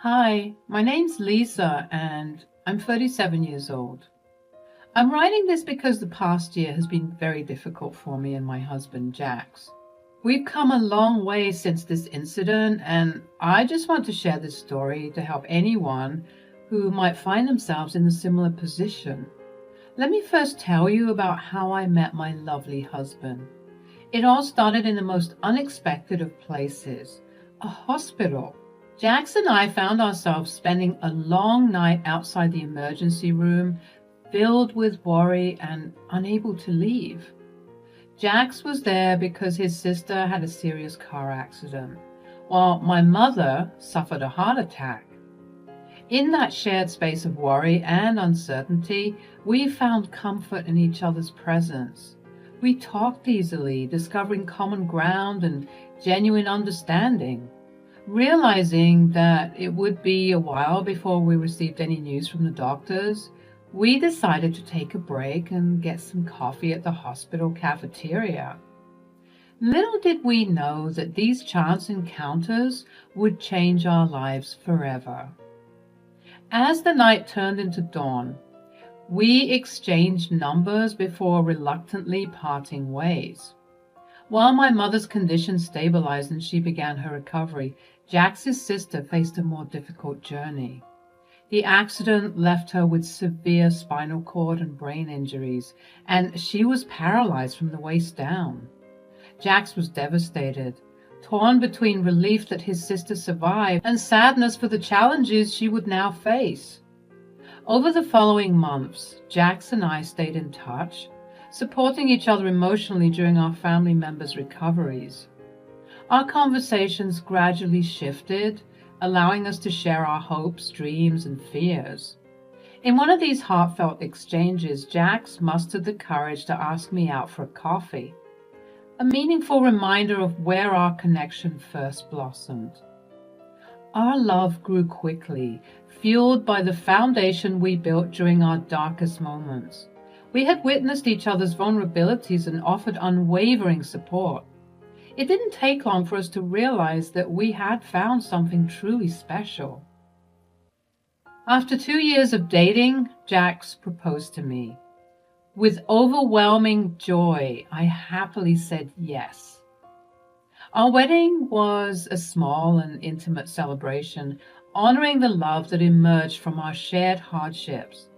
Hi, my name's Lisa and I'm 37 years old. I'm writing this because the past year has been very difficult for me and my husband, Jax. We've come a long way since this incident, and I just want to share this story to help anyone who might find themselves in a similar position. Let me first tell you about how I met my lovely husband. It all started in the most unexpected of places, a hospital. Jax and I found ourselves spending a long night outside the emergency room, filled with worry and unable to leave. Jax was there because his sister had a serious car accident, while my mother suffered a heart attack. In that shared space of worry and uncertainty, we found comfort in each other's presence. We talked easily, discovering common ground and genuine understanding. Realizing that it would be a while before we received any news from the doctors, we decided to take a break and get some coffee at the hospital cafeteria. Little did we know that these chance encounters would change our lives forever. As the night turned into dawn, we exchanged numbers before reluctantly parting ways. While my mother's condition stabilized and she began her recovery, Jax's sister faced a more difficult journey. The accident left her with severe spinal cord and brain injuries, and she was paralyzed from the waist down. Jax was devastated, torn between relief that his sister survived and sadness for the challenges she would now face. Over the following months, Jax and I stayed in touch, supporting each other emotionally during our family members' recoveries. Our conversations gradually shifted, allowing us to share our hopes, dreams, and fears. In one of these heartfelt exchanges, Jax mustered the courage to ask me out for a coffee, a meaningful reminder of where our connection first blossomed. Our love grew quickly, fueled by the foundation we built during our darkest moments. We had witnessed each other's vulnerabilities and offered unwavering support. It didn't take long for us to realize that we had found something truly special. After 2 years of dating, Jax proposed to me. With overwhelming joy, I happily said yes. Our wedding was a small and intimate celebration, honoring the love that emerged from our shared hardships.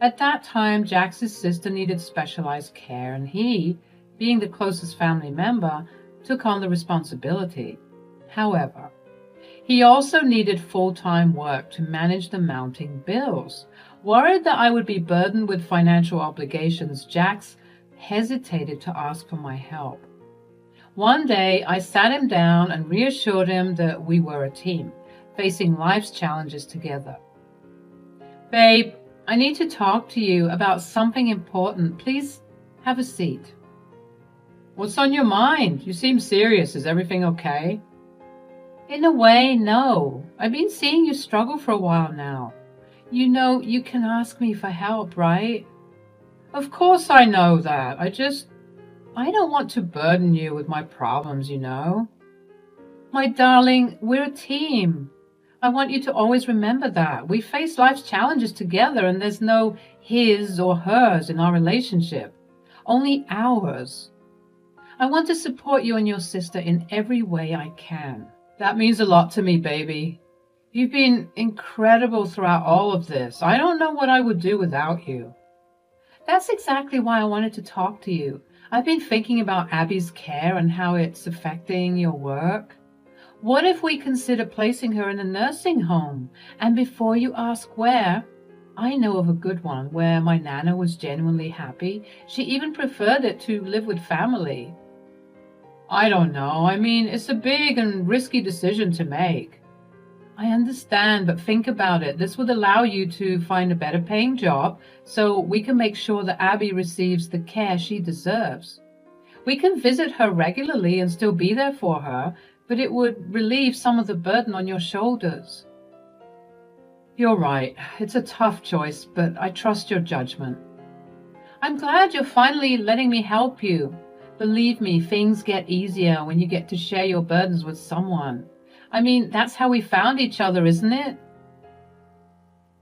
At that time, Jax's sister needed specialized care, and he, being the closest family member, took on the responsibility. However, he also needed full-time work to manage the mounting bills. Worried that I would be burdened with financial obligations, Jax hesitated to ask for my help. One day, I sat him down and reassured him that we were a team, facing life's challenges together. "Babe, I need to talk to you about something important. Please have a seat." "What's on your mind? You seem serious. Is everything okay?" "In a way, no. I've been seeing you struggle for a while now. You know you can ask me for help, right?" "Of course I know that. I don't want to burden you with my problems, you know." "My darling, we're a team. I want you to always remember that. We face life's challenges together, and there's no his or hers in our relationship. Only ours. I want to support you and your sister in every way I can." "That means a lot to me, baby. You've been incredible throughout all of this. I don't know what I would do without you." "That's exactly why I wanted to talk to you. I've been thinking about Abby's care and how it's affecting your work. What if we consider placing her in a nursing home? And before you ask where, I know of a good one where my Nana was genuinely happy. She even preferred it to live with family." "I don't know. I mean, it's a big and risky decision to make." "I understand, but think about it. This would allow you to find a better paying job so we can make sure that Abby receives the care she deserves. We can visit her regularly and still be there for her, but it would relieve some of the burden on your shoulders." "You're right. It's a tough choice, but I trust your judgment." "I'm glad you're finally letting me help you. Believe me, things get easier when you get to share your burdens with someone. I mean, that's how we found each other, isn't it?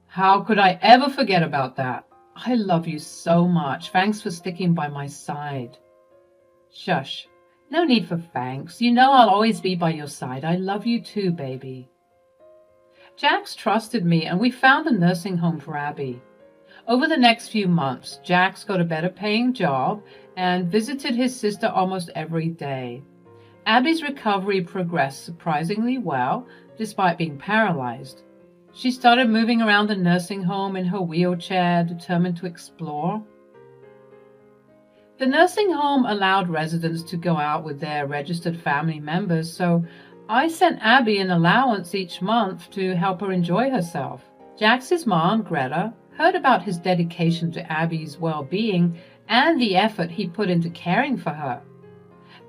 How could I ever forget about that? I love you so much. Thanks for sticking by my side. Shush. No need for thanks. You know I'll always be by your side. I love you too, baby. Jax trusted me, and we found a nursing home for Abby. Over the next few months, Jax got a better paying job and visited his sister almost every day. Abby's recovery progressed surprisingly well, despite being paralyzed. She started moving around the nursing home in her wheelchair, determined to explore. The nursing home allowed residents to go out with their registered family members, so I sent Abby an allowance each month to help her enjoy herself. Jax's mom, Greta, heard about his dedication to Abby's well-being and the effort he put into caring for her.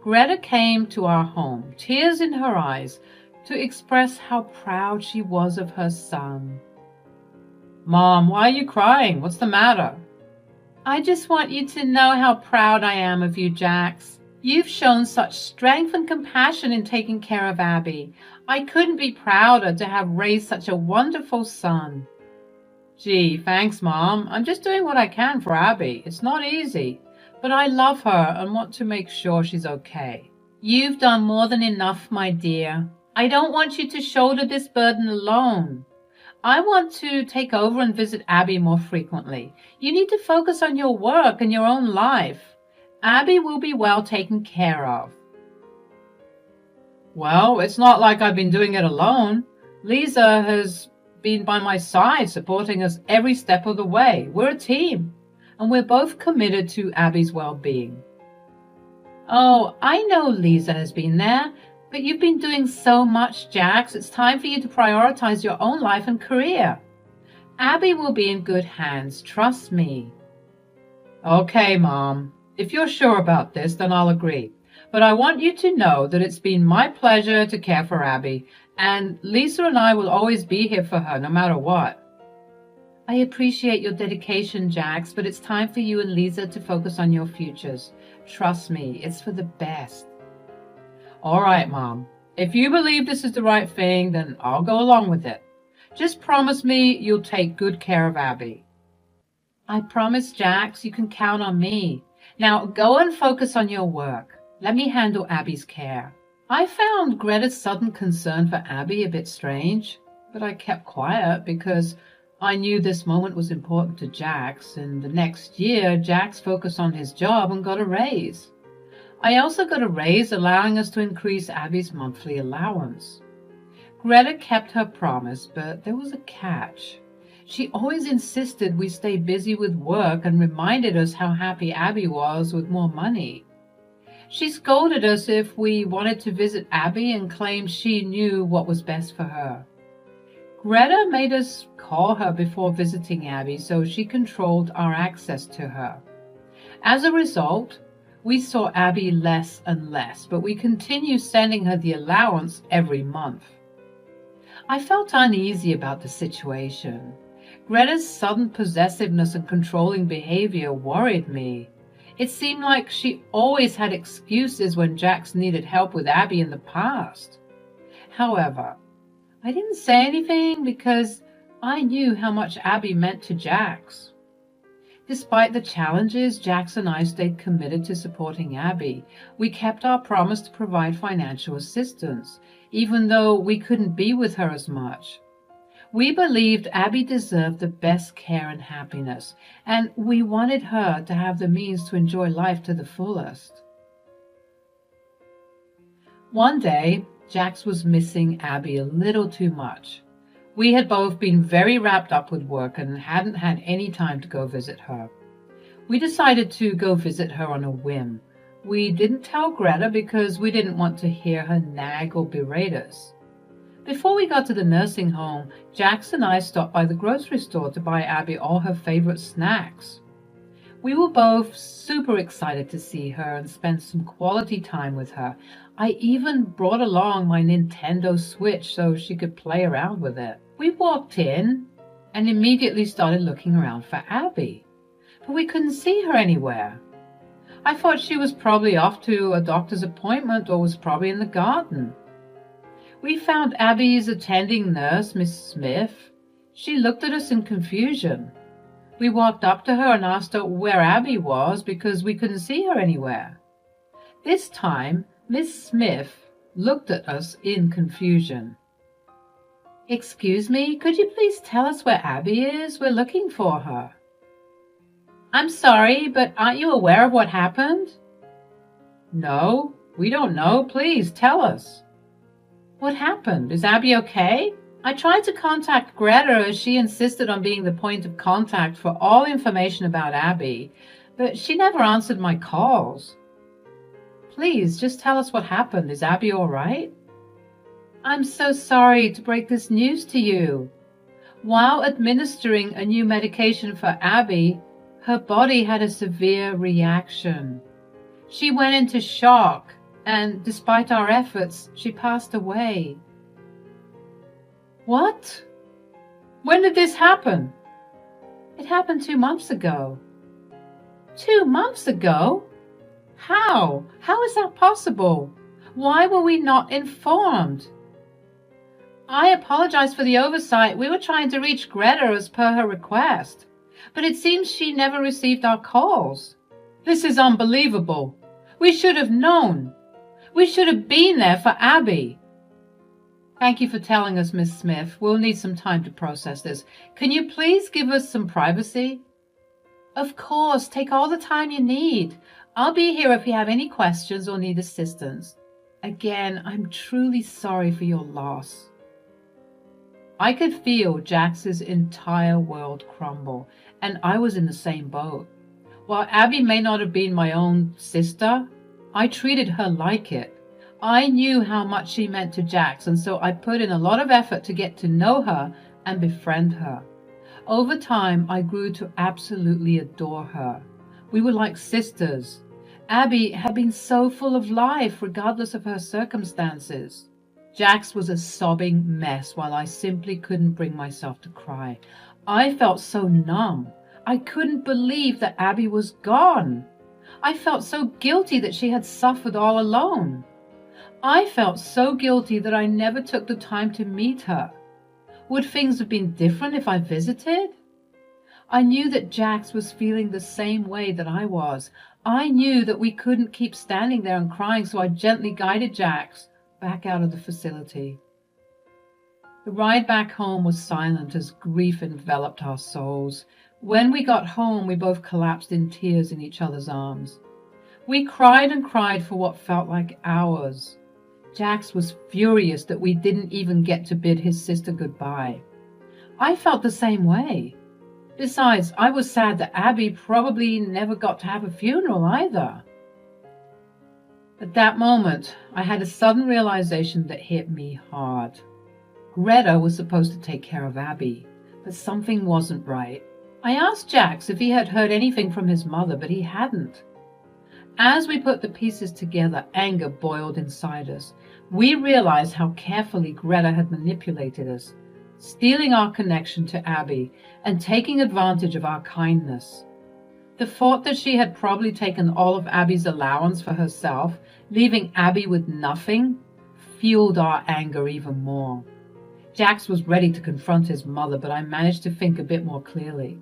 Greta came to our home, tears in her eyes, to express how proud she was of her son. Mom, why are you crying? What's the matter? I just want you to know how proud I am of you, Jax. You've shown such strength and compassion in taking care of Abby. I couldn't be prouder to have raised such a wonderful son. Gee, thanks, Mom. I'm just doing what I can for Abby. It's not easy, but I love her and want to make sure she's okay. You've done more than enough, my dear. I don't want you to shoulder this burden alone. I want to take over and visit Abby more frequently. You need to focus on your work and your own life. Abby will be well taken care of. Well, it's not like I've been doing it alone. Lisa has been by my side, supporting us every step of the way. We're a team, and we're both committed to Abby's well-being. Oh, I know Lisa has been there, but you've been doing so much, Jax. It's time for you to prioritize your own life and career. Abby will be in good hands, trust me. Okay, Mom. If you're sure about this, then I'll agree. But I want you to know that it's been my pleasure to care for Abby, and Lisa and I will always be here for her, no matter what. I appreciate your dedication, Jax, but it's time for you and Lisa to focus on your futures. Trust me, it's for the best. All right, Mom. If you believe this is the right thing, then I'll go along with it. Just promise me you'll take good care of Abby. I promise, Jax, you can count on me. Now go and focus on your work. Let me handle Abby's care. I found Greta's sudden concern for Abby a bit strange, but I kept quiet because I knew this moment was important to Jax, and the next year Jax focused on his job and got a raise. I also got a raise, allowing us to increase Abby's monthly allowance. Greta kept her promise, but there was a catch. She always insisted we stay busy with work and reminded us how happy Abby was with more money. She scolded us if we wanted to visit Abby and claimed she knew what was best for her. Greta made us call her before visiting Abby, so she controlled our access to her. As a result, we saw Abby less and less, but we continued sending her the allowance every month. I felt uneasy about the situation. Greta's sudden possessiveness and controlling behavior worried me. It seemed like she always had excuses when Jax needed help with Abby in the past. However, I didn't say anything because I knew how much Abby meant to Jax. Despite the challenges, Jax and I stayed committed to supporting Abby. We kept our promise to provide financial assistance, even though we couldn't be with her as much. We believed Abby deserved the best care and happiness, and we wanted her to have the means to enjoy life to the fullest. One day, Jax was missing Abby a little too much. We had both been very wrapped up with work and hadn't had any time to go visit her. We decided to go visit her on a whim. We didn't tell Greta because we didn't want to hear her nag or berate us. Before we got to the nursing home, Jax and I stopped by the grocery store to buy Abby all her favorite snacks. We were both super excited to see her and spend some quality time with her. I even brought along my Nintendo Switch so she could play around with it. We walked in and immediately started looking around for Abby, but we couldn't see her anywhere. I thought she was probably off to a doctor's appointment or was probably in the garden. We found Abby's attending nurse, Miss Smith. She looked at us in confusion. We walked up to her and asked her where Abby was because we couldn't see her anywhere. This time, Miss Smith looked at us in confusion. "Excuse me, could you please tell us where Abby is? We're looking for her." "I'm sorry, but aren't you aware of what happened?" "No, we don't know. Please tell us." "What happened? Is Abby okay? I tried to contact Greta as she insisted on being the point of contact for all information about Abby, but she never answered my calls." "Please, just tell us what happened. Is Abby all right?" "I'm so sorry to break this news to you. While administering a new medication for Abby, her body had a severe reaction. She went into shock, and despite our efforts, she passed away." "What? When did this happen?" "It happened 2 months ago." 2 months ago? How? How is that possible? Why were we not informed?" "I apologize for the oversight. We were trying to reach Greta as per her request, but it seems she never received our calls." "This is unbelievable. We should have known. We should have been there for Abby." "Thank you for telling us, Miss Smith. We'll need some time to process this. Can you please give us some privacy?" "Of course. Take all the time you need. I'll be here if you have any questions or need assistance. Again, I'm truly sorry for your loss." I could feel Jax's entire world crumble, and I was in the same boat. While Abby may not have been my own sister, I treated her like it. I knew how much she meant to Jax, and so I put in a lot of effort to get to know her and befriend her. Over time, I grew to absolutely adore her. We were like sisters. Abby had been so full of life, regardless of her circumstances. Jax was a sobbing mess while I simply couldn't bring myself to cry. I felt so numb. I couldn't believe that Abby was gone. I felt so guilty that she had suffered all alone. I felt so guilty that I never took the time to meet her. Would things have been different if I visited? I knew that Jax was feeling the same way that I was. I knew that we couldn't keep standing there and crying, so I gently guided Jax back out of the facility. The ride back home was silent as grief enveloped our souls. When we got home, we both collapsed in tears in each other's arms. We cried and cried for what felt like hours. Jax was furious that we didn't even get to bid his sister goodbye. I felt the same way. Besides, I was sad that Abby probably never got to have a funeral either. At that moment, I had a sudden realization that hit me hard. Greta was supposed to take care of Abby, but something wasn't right. I asked Jax if he had heard anything from his mother, but he hadn't. As we put the pieces together, anger boiled inside us. We realized how carefully Greta had manipulated us, stealing our connection to Abby and taking advantage of our kindness. The thought that she had probably taken all of Abby's allowance for herself, leaving Abby with nothing, fueled our anger even more. Jax was ready to confront his mother, but I managed to think a bit more clearly.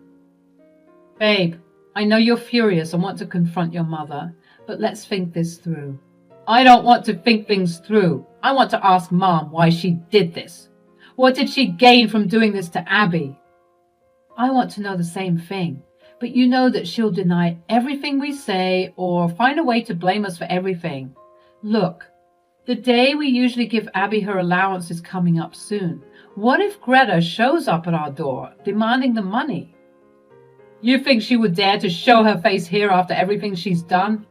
"Babe, I know you're furious and want to confront your mother, but let's think this through." "I don't want to think things through. I want to ask Mom why she did this. What did she gain from doing this to Abby?" "I want to know the same thing, but you know that she'll deny everything we say or find a way to blame us for everything. Look, the day we usually give Abby her allowance is coming up soon. What if Greta shows up at our door, demanding the money?" "You think she would dare to show her face here after everything she's done?"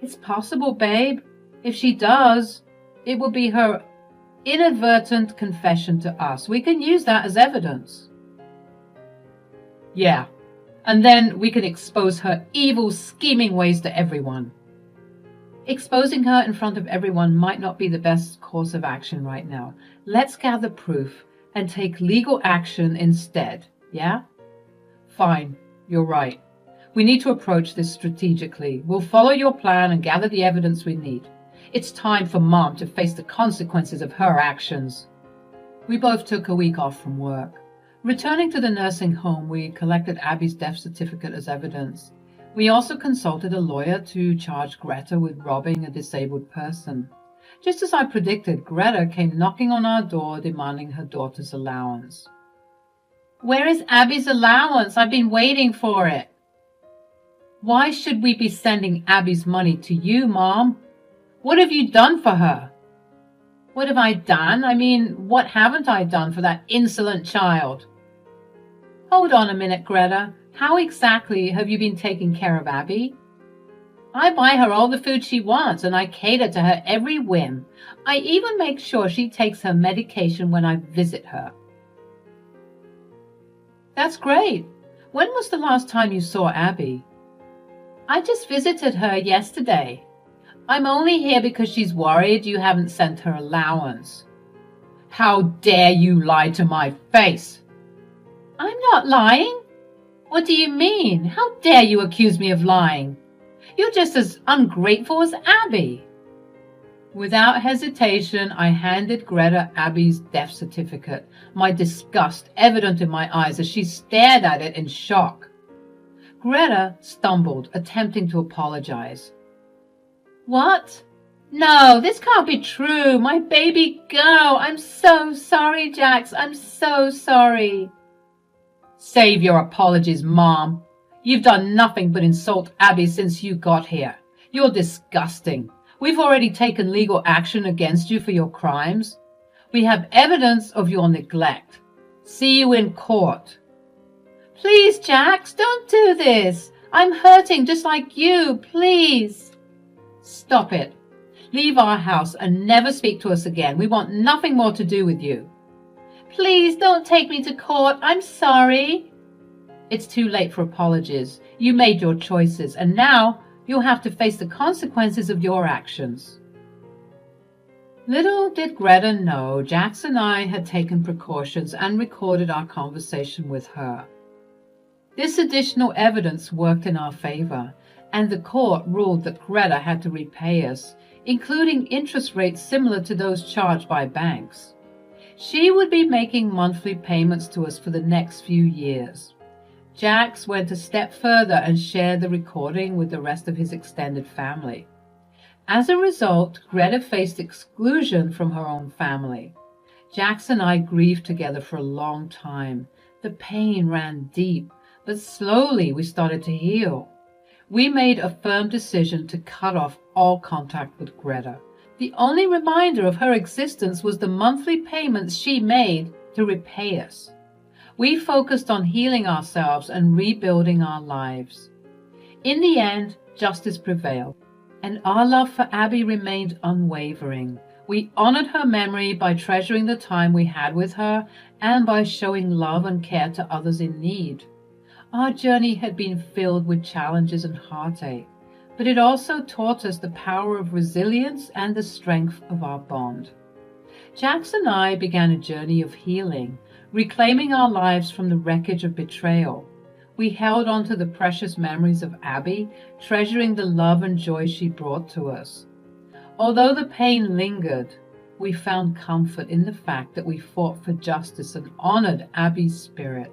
"It's possible, babe. If she does, it will be her inadvertent confession to us. We can use that as evidence." "Yeah, and then we can expose her evil, scheming ways to everyone." "Exposing her in front of everyone might not be the best course of action right now. Let's gather proof and take legal action instead, yeah?" "Fine, you're right. We need to approach this strategically. We'll follow your plan and gather the evidence we need. It's time for Mom to face the consequences of her actions. We both took a week off from work. Returning to the nursing home, we collected Abby's death certificate as evidence. We also consulted a lawyer to charge Greta with robbing a disabled person. Just as I predicted, Greta came knocking on our door demanding her daughter's allowance. "Where is Abby's allowance? I've been waiting for it." "Why should we be sending Abby's money to you, Mom? What have you done for her?" "What have I done? I mean, what haven't I done for that insolent child?" "Hold on a minute, Greta. How exactly have you been taking care of Abby?" "I buy her all the food she wants, and I cater to her every whim. I even make sure she takes her medication when I visit her." "That's great. When was the last time you saw Abby?" "I just visited her yesterday. I'm only here because she's worried you haven't sent her allowance." "How dare you lie to my face?" "I'm not lying. What do you mean? How dare you accuse me of lying? You're just as ungrateful as Abby." Without hesitation, I handed Greta Abby's death certificate, my disgust evident in my eyes as she stared at it in shock. Greta stumbled, attempting to apologize. "What? No, this can't be true. My baby girl. I'm so sorry, Jax. I'm so sorry." "Save your apologies, Mom. You've done nothing but insult Abby since you got here. You're disgusting. We've already taken legal action against you for your crimes. We have evidence of your neglect. See you in court." "Please, Jax, don't do this. I'm hurting just like you. Please." "Stop it. Leave our house and never speak to us again. We want nothing more to do with you." "Please don't take me to court. I'm sorry." "It's too late for apologies. You made your choices, and now you'll have to face the consequences of your actions." Little did Greta know, Jax and I had taken precautions and recorded our conversation with her. This additional evidence worked in our favor, and the court ruled that Greta had to repay us, including interest rates similar to those charged by banks. She would be making monthly payments to us for the next few years. Jax went a step further and shared the recording with the rest of his extended family. As a result, Greta faced exclusion from her own family. Jax and I grieved together for a long time. The pain ran deep, but slowly we started to heal. We made a firm decision to cut off all contact with Greta. The only reminder of her existence was the monthly payments she made to repay us. We focused on healing ourselves and rebuilding our lives. In the end, justice prevailed, and our love for Abby remained unwavering. We honored her memory by treasuring the time we had with her and by showing love and care to others in need. Our journey had been filled with challenges and heartache, but it also taught us the power of resilience and the strength of our bond. Jax and I began a journey of healing, reclaiming our lives from the wreckage of betrayal. We held on to the precious memories of Abby, treasuring the love and joy she brought to us. Although the pain lingered, we found comfort in the fact that we fought for justice and honored Abby's spirit.